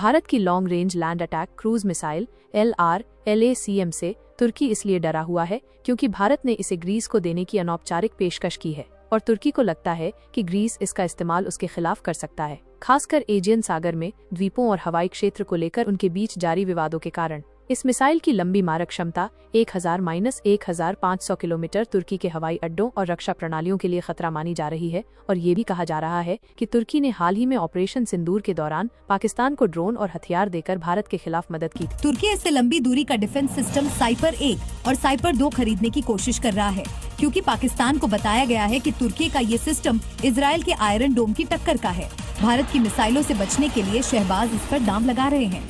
भारत की long range land attack cruise missile LRLACM से तुर्की इसलिए डरा हुआ है क्योंकि भारत ने इसे ग्रीस को देने की अनौपचारिक पेशकश की है और तुर्की को लगता है कि ग्रीस इसका इस्तेमाल उसके खिलाफ कर सकता है, खासकर एजियन सागर में द्वीपों और हवाई क्षेत्र को लेकर उनके बीच जारी विवादों के कारण। इस मिसाइल की लंबी मारक क्षमता 1000-1500 किलोमीटर तुर्की के हवाई अड्डों और रक्षा प्रणालियों के लिए खतरा मानी जा रही है और ये भी कहा जा रहा है कि तुर्की ने हाल ही में ऑपरेशन सिंदूर के दौरान पाकिस्तान को ड्रोन और हथियार देकर भारत के खिलाफ मदद की। तुर्की इससे लंबी दूरी का डिफेंस सिस्टम साइपर 1 और साइपर 2 खरीदने की कोशिश कर रहा है, क्योंकि पाकिस्तान को बताया गया है कि तुर्की का ये सिस्टम इजरायल के आयरन डोम की टक्कर का है। भारत की मिसाइलों से बचने के लिए शहबाज इस पर दाम लगा रहे हैं।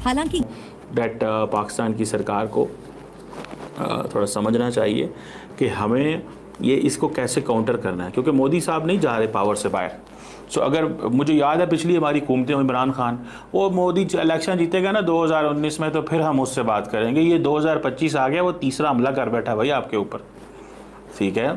हालांकि पाकिस्तान की सरकार को थोड़ा समझना चाहिए कि हमें ये इसको कैसे काउंटर करना है, क्योंकि मोदी साहब नहीं जा रहे पावर से बाहर। सो अगर मुझे याद है पिछली हमारी हुकूमतें, इमरान खान, वो मोदी इलेक्शन जीतेगा ना 2019 में, तो फिर हम उससे बात करेंगे। ये 2025 आ गया, वो तीसरा हमला कर बैठा भाई आपके ऊपर, ठीक है।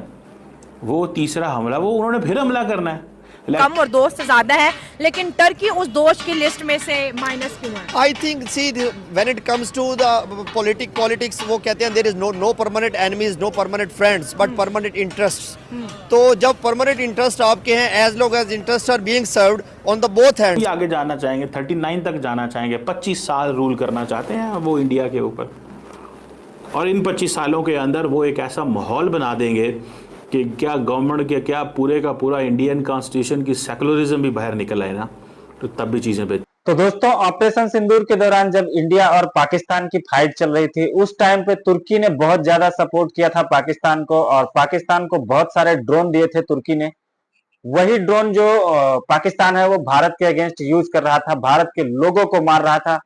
वो तीसरा हमला, वो उन्होंने फिर हमला करना है। कम और दोस्त ज्यादा है, लेकिन टर्की उस दोस्त की लिस्ट में से माइनस क्यों है? I think see when it comes to the politics, वो कहते हैं there is no permanent enemies, no permanent friends, but permanent interests. तो जब परमानेंट इंटरेस्ट आपके हैं, as long as interest are being served on the both hands. आगे जाना चाहेंगे, 39 तक जाना चाहेंगे, 25 साल रूल करना चाहते हैं वो इंडिया के ऊपर, और इन 25 सालों के अंदर वो एक ऐसा माहौल बना देंगे कि क्या गवर्नमेंट के क्या पूरे का पूरा इंडियन कॉन्स्टिट्यूशन की सेकुलरिज्म भी बाहर निकल आए ना, तो तब भी चीजें बेहतर। तो दोस्तों, ऑपरेशन सिंदूर के दौरान जब इंडिया और पाकिस्तान की फाइट चल रही थी, उस टाइम पे तुर्की ने बहुत ज्यादा सपोर्ट किया था पाकिस्तान को, और पाकिस्तान को बहुत सारे ड्रोन दिए थे तुर्की ने। वही ड्रोन जो पाकिस्तान है वो भारत के अगेंस्ट यूज कर रहा था, भारत के लोगों को मार रहा था,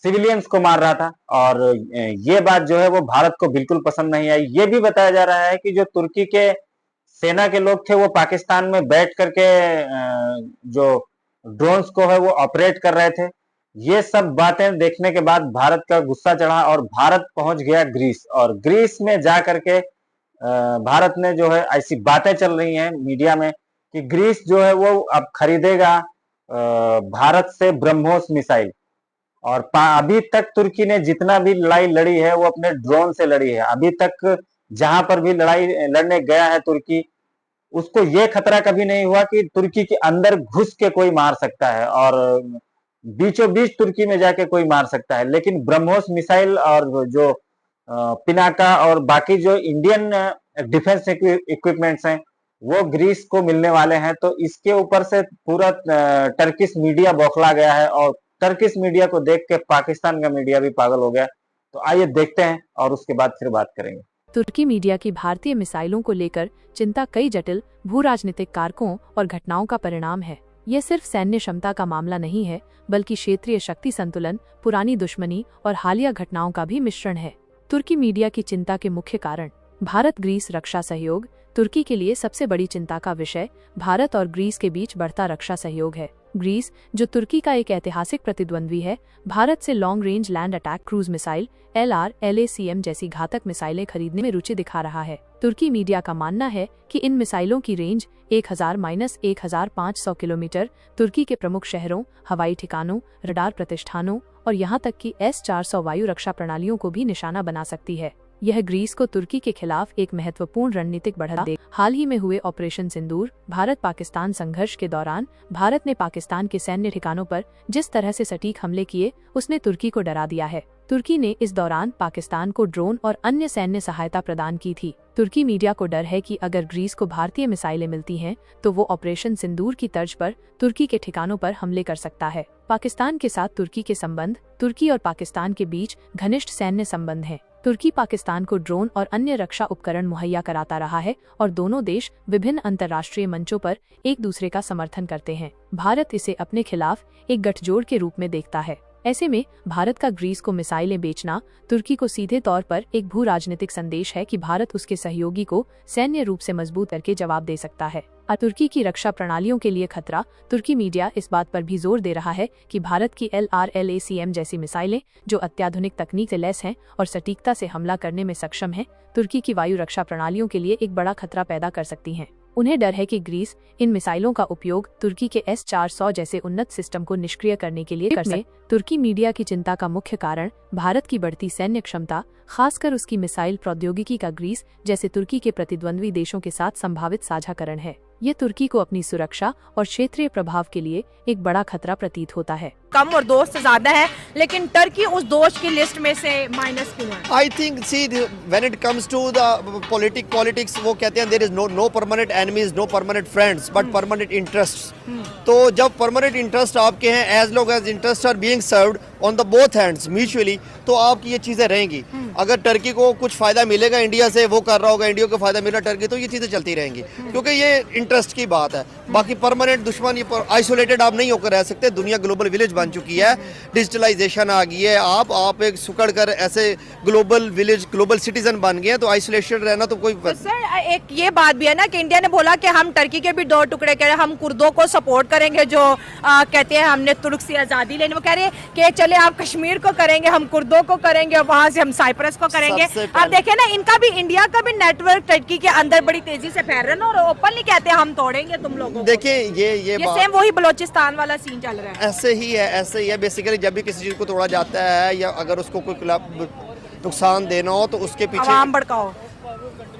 सिविलियंस को मार रहा था, और ये बात जो है वो भारत को बिल्कुल पसंद नहीं आई। ये भी बताया जा रहा है कि जो तुर्की के सेना के लोग थे वो पाकिस्तान में बैठ करके जो ड्रोन्स को है वो ऑपरेट कर रहे थे। ये सब बातें देखने के बाद भारत का गुस्सा चढ़ा और भारत पहुंच गया ग्रीस, और ग्रीस में जा करके भारत ने जो है, ऐसी बातें चल रही हैं मीडिया में कि ग्रीस जो है वो अब खरीदेगा भारत से ब्रह्मोस मिसाइल। और अभी तक तुर्की ने जितना भी लड़ाई लड़ी है वो अपने ड्रोन से लड़ी है। अभी तक जहां पर भी लड़ाई लड़ने गया है तुर्की, उसको ये खतरा कभी नहीं हुआ कि तुर्की के अंदर घुस के कोई मार सकता है और बीचों बीच तुर्की में जाके कोई मार सकता है। लेकिन ब्रह्मोस मिसाइल और जो पिनाका और बाकी जो इंडियन डिफेंस इक्विपमेंट्स हैं वो ग्रीस को मिलने वाले हैं। तो इसके ऊपर से पूरा टर्किश मीडिया बौखला गया है, और टर्किश मीडिया को देख के पाकिस्तान का मीडिया भी पागल हो गया। तो आइए देखते हैं और उसके बाद फिर बात करेंगे। तुर्की मीडिया की भारतीय मिसाइलों को लेकर चिंता कई जटिल भू राजनीतिक कारकों और घटनाओं का परिणाम है। ये सिर्फ सैन्य क्षमता का मामला नहीं है, बल्कि क्षेत्रीय शक्ति संतुलन, पुरानी दुश्मनी और हालिया घटनाओं का भी मिश्रण है। तुर्की मीडिया की चिंता के मुख्य कारण: भारत ग्रीस रक्षा सहयोग। तुर्की के लिए सबसे बड़ी चिंता का विषय भारत और ग्रीस के बीच बढ़ता रक्षा सहयोग है। ग्रीस, जो तुर्की का एक ऐतिहासिक प्रतिद्वंद्वी है, भारत से long range land attack cruise missile LRLACM जैसी घातक मिसाइलें खरीदने में रुचि दिखा रहा है। तुर्की मीडिया का मानना है कि इन मिसाइलों की रेंज 1000-1500 किलोमीटर तुर्की के प्रमुख शहरों, हवाई ठिकानों, रडार प्रतिष्ठानों और यहां तक कि S-400 वायु रक्षा प्रणालियों को भी निशाना बना सकती है। यह ग्रीस को तुर्की के खिलाफ एक महत्वपूर्ण रणनीतिक बढ़त दे। हाल ही में हुए ऑपरेशन सिंदूर भारत पाकिस्तान संघर्ष के दौरान भारत ने पाकिस्तान के सैन्य ठिकानों पर जिस तरह से सटीक हमले किए, उसने तुर्की को डरा दिया है। तुर्की ने इस दौरान पाकिस्तान को ड्रोन और अन्य सैन्य सहायता प्रदान की थी। तुर्की मीडिया को डर है कि अगर ग्रीस को भारतीय मिसाइलें मिलती हैं, तो वो ऑपरेशन सिंदूर की तर्ज पर तुर्की के ठिकानों पर हमले कर सकता है। पाकिस्तान के साथ तुर्की के संबंध: तुर्की और पाकिस्तान के बीच घनिष्ठ सैन्य संबंध हैं। तुर्की पाकिस्तान को ड्रोन और अन्य रक्षा उपकरण मुहैया कराता रहा है और दोनों देश विभिन्न अंतर्राष्ट्रीय मंचों पर एक दूसरे का समर्थन करते हैं। भारत इसे अपने खिलाफ एक गठजोड़ के रूप में देखता है। ऐसे में भारत का ग्रीस को मिसाइलें बेचना तुर्की को सीधे तौर पर एक भू राजनीतिक संदेश है कि भारत उसके सहयोगी को सैन्य रूप से मजबूत करके जवाब दे सकता है। तुर्की की रक्षा प्रणालियों के लिए खतरा: तुर्की मीडिया इस बात पर भी जोर दे रहा है कि भारत की LRLACM जैसी मिसाइलें, जो अत्याधुनिक तकनीक से लैस हैं और सटीकता से हमला करने में सक्षम हैं, तुर्की की वायु रक्षा प्रणालियों के लिए एक बड़ा खतरा पैदा कर सकती हैं। उन्हें डर है कि ग्रीस इन मिसाइलों का उपयोग तुर्की के S-400 जैसे उन्नत सिस्टम को निष्क्रिय करने के लिए कर सकते। तुर्की मीडिया की चिंता का मुख्य कारण भारत की बढ़ती सैन्य क्षमता, खासकर उसकी मिसाइल प्रौद्योगिकी का ग्रीस जैसे तुर्की के प्रतिद्वंद्वी देशों के साथ संभावित साझाकरण है। ये तुर्की को अपनी सुरक्षा और क्षेत्रीय प्रभाव के लिए एक बड़ा खतरा प्रतीत होता है। कम और दोस्त ज्यादा है, लेकिन टर्की उस दोस्त की लिस्ट में से माइनस क्यों है? I think see when it comes to the politics वो कहते हैं there is no permanent enemies, no permanent friends, but permanent interests. तो जब permanent interest आपके हैं, as long as interests are being served on the both hands mutually, तो आपकी ये चीजें रहेंगी। अगर टर्की को कुछ फायदा मिलेगा इंडिया से, वो कर रहा होगा, इंडिया को फायदा मिला टर्की, तो ये चीजें चलती रहेंगी, क्योंकि ये इंटरेस्ट की बात है। बाकी परमानेंट दुश्मन, ये आइसोलेटेड आप नहीं होकर रह सकते। दुनिया ग्लोबल विलेज बन चुकी है, डिजिटलाइजेशन आ गई है, आप एक सुकड़ कर ऐसे ग्लोबल विलेज, ग्लोबल सिटीजन बन गए हैं, तो आइसोलेशन रहना तो कोई तो सर एक ये बात भी है ना कि इंडिया ने बोला कि हम टर्की के भी दो टुकड़े करें, हम कुर्दों को सपोर्ट करेंगे जो कहते हैं हमने तुर्क से आज़ादी लेनी, वो कह रहे हैं कि चले आप कश्मीर को करेंगे, हम कुर्दों को करेंगे, वहाँ से हम साइप्रस को करेंगे। अब देखें ना, इनका भी, इंडिया का भी नेटवर्क टर्की के अंदर बड़ी तेजी से फैल रहा है ना, और ओपनली कहते हैं हम तोड़ेंगे तुम लोगों को। देखिए ये सेम वही बलोचिस्तान वाला सीन चल रहा है। ऐसे ही है बेसिकली। जब भी किसी चीज को तोड़ा जाता है या अगर उसको कोई नुकसान देना हो, तो उसके पीछे आवाम भड़काओ,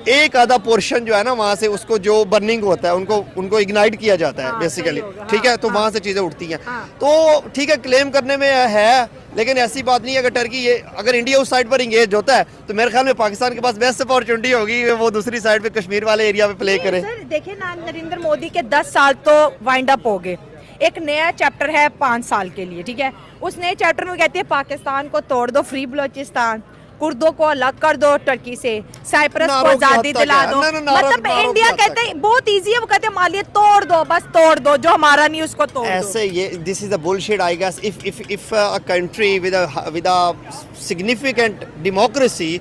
एक आधा पोर्शन जो है ना, वहाँ से उसको जो बर्निंग होता है उनको इग्नाइट किया जाता है बेसिकली, ठीक है। तो वहाँ से चीजें उठती हैं। तो ठीक है, क्लेम करने में है, लेकिन ऐसी बात नहीं है। अगर टर्की अगर इंडिया उस साइड पर इंगेज होता है, तो मेरे ख्याल में पाकिस्तान के पास बेस्ट अपॉर्चुनिटी होगी, वो दूसरी साइड पे कश्मीर वाले एरिया पे प्ले करे। देखिए ना, नरेंद्र मोदी के 10 साल तो वाइंड अप हो गए, एक नया चैप्टर है 5 साल के लिए, ठीक है। उस नए चैप्टर में कहते हैं पाकिस्तान को तोड़ दो, फ्री बलोचिस्तान, कुर्दों को अलग कर दो टर्की से, साइप्रस को आजादी दिला दो। मतलब इंडिया कहते हैं बहुत इजी है, वो कहते हैं मालिए तोड़ दो, बस तोड़ दो, जो हमारा नहीं उसको तोड़ दो। ऐसे ये this is a bullshit I guess. If a country with a significant democracy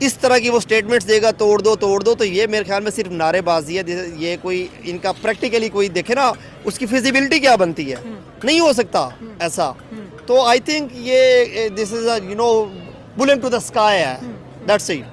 इस तरह की वो स्टेटमेंट्स देगा तोड़ दो, तो ये मेरे ख्याल में सिर्फ नारेबाजी है। ये कोई इनका प्रैक्टिकली कोई देखे ना, उसकी फिजिबिलिटी क्या बनती है, नहीं हो सकता ऐसा। तो आई थिंक ये this is a bullet to the sky है, दैट्स इट,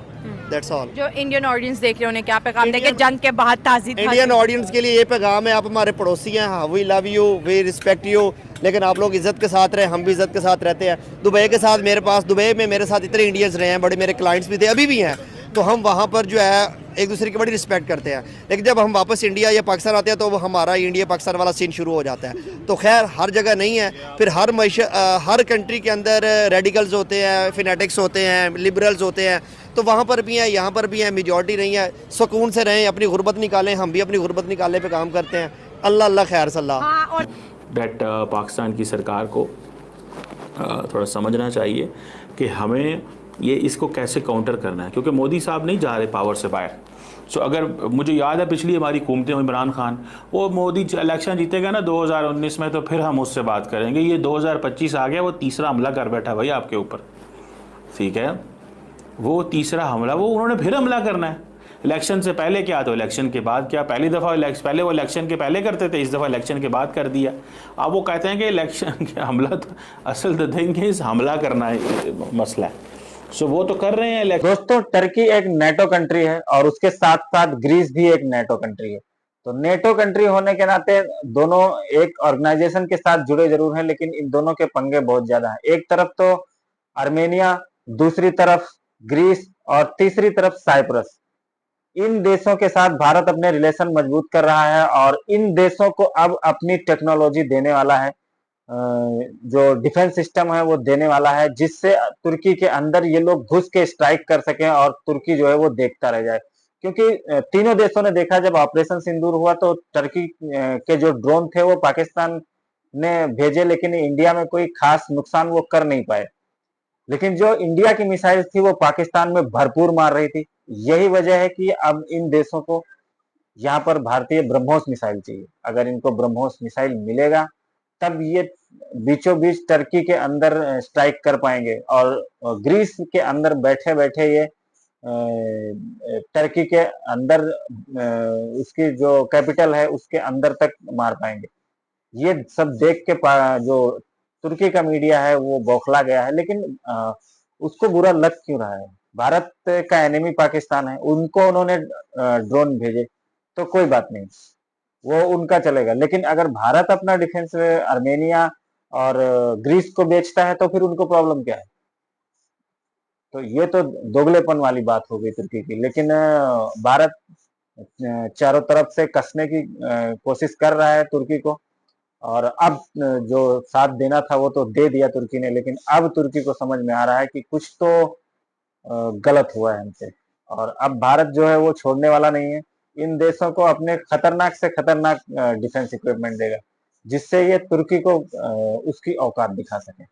दैट्स ऑल। जो इंडियन ऑडियंस देख रहे हैं उन्हें क्या पैगाम देंगे जंग के बाद ताज़ी? इंडियन ऑडियंस के लिए ये पैगाम है, आप हमारे पड़ोसी हैं, we love you, we respect you, लेकिन आप लोग इज्जत के साथ रहे, हम भी इज्जत के साथ रहते हैं। दुबई के साथ दुबई में मेरे साथ इतने इंडियंस रहे हैं, बड़े मेरे क्लाइंट्स भी थे, अभी भी हैं, तो हम वहाँ पर जो है एक दूसरे की बड़ी रिस्पेक्ट करते हैं। लेकिन जब हम वापस इंडिया या पाकिस्तान आते हैं, तो वो हमारा इंडिया पाकिस्तान वाला सीन शुरू हो जाता है। तो खैर हर जगह नहीं है, फिर हर कंट्री के अंदर रेडिकल्स होते हैं, फिनेटिक्स होते हैं, लिबरल्स होते हैं, तो वहाँ पर भी हैं, यहाँ पर भी हैं, मेजॉरिटी नहीं है। सुकून से रहें, अपनी गुर्बत निकालें, हम भी अपनी गुर्बत निकालने पे काम करते हैं। अल्लाह अल्लाह खैर सल्लाह। डेट पाकिस्तान की सरकार को थोड़ा समझना चाहिए कि हमें ये इसको कैसे काउंटर करना है, क्योंकि मोदी साहब नहीं जा रहे पावर से बाहर। सो अगर मुझे याद है पिछली हमारी हुकूमतें, इमरान खान, वो मोदी इलेक्शन जीतेगा ना 2019 में, तो फिर हम उससे बात करेंगे। ये 2025 आ गया, वो तीसरा हमला कर बैठा भाई आपके ऊपर, ठीक है। वो तीसरा हमला, वो उन्होंने फिर हमला करना है। इलेक्शन से पहले क्या, तो इलेक्शन के बाद क्या। पहली दफ़ा पहले वो इलेक्शन के पहले करते थे, इस दफ़ा इलेक्शन के बाद कर दिया। अब वो कहते हैं कि इलेक्शन के हमला, तो असल तो देंगे इस हमला करना है मसला है। सो वो तो कर रहे हैं। दोस्तों, टर्की एक नेटो कंट्री है और उसके साथ साथ ग्रीस भी एक नेटो कंट्री है। तो नेटो कंट्री होने के नाते दोनों एक ऑर्गेनाइजेशन के साथ जुड़े जरूर हैं, लेकिन इन दोनों के पंगे बहुत ज्यादा हैं। एक तरफ तो आर्मेनिया, दूसरी तरफ ग्रीस और तीसरी तरफ साइप्रस। इन देशों के साथ भारत अपने रिलेशन मजबूत कर रहा है और इन देशों को अब अपनी टेक्नोलॉजी देने वाला है, जो डिफेंस सिस्टम है वो देने वाला है, जिससे तुर्की के अंदर ये लोग घुस के स्ट्राइक कर सकें और तुर्की जो है वो देखता रह जाए। क्योंकि तीनों देशों ने देखा, जब ऑपरेशन सिंदूर हुआ तो टर्की के जो ड्रोन थे वो पाकिस्तान ने भेजे, लेकिन इंडिया में कोई खास नुकसान वो कर नहीं पाए। लेकिन जो इंडिया की मिसाइल थी वो पाकिस्तान में भरपूर मार रही थी। यही वजह है कि अब इन देशों को यहाँ पर भारतीय ब्रह्मोस मिसाइल चाहिए। अगर इनको ब्रह्मोस मिसाइल मिलेगा तब ये बीचों बीच टर्की के अंदर स्ट्राइक कर पाएंगे और ग्रीस के अंदर बैठे बैठे ये टर्की के अंदर उसकी जो कैपिटल है उसके अंदर तक मार पाएंगे। ये सब देख के जो तुर्की का मीडिया है वो बौखला गया है। लेकिन उसको बुरा लग क्यों रहा है? भारत का एनिमी पाकिस्तान है, उनको उन्होंने ड्रोन भेजे, तो कोई बात नहीं, वो उनका चलेगा। लेकिन अगर भारत अपना डिफेंस आर्मेनिया और ग्रीस को बेचता है तो फिर उनको प्रॉब्लम क्या है? तो ये तो दोगलेपन वाली बात हो गई तुर्की की। लेकिन भारत चारों तरफ से कसने की कोशिश कर रहा है तुर्की को, और अब जो साथ देना था वो तो दे दिया तुर्की ने, लेकिन अब तुर्की को समझ में आ रहा है कि कुछ तो गलत हुआ है हमसे, और अब भारत जो है वो छोड़ने वाला नहीं है। इन देशों को अपने खतरनाक से खतरनाक डिफेंस इक्विपमेंट देगा, जिससे ये तुर्की को उसकी औकात दिखा सके।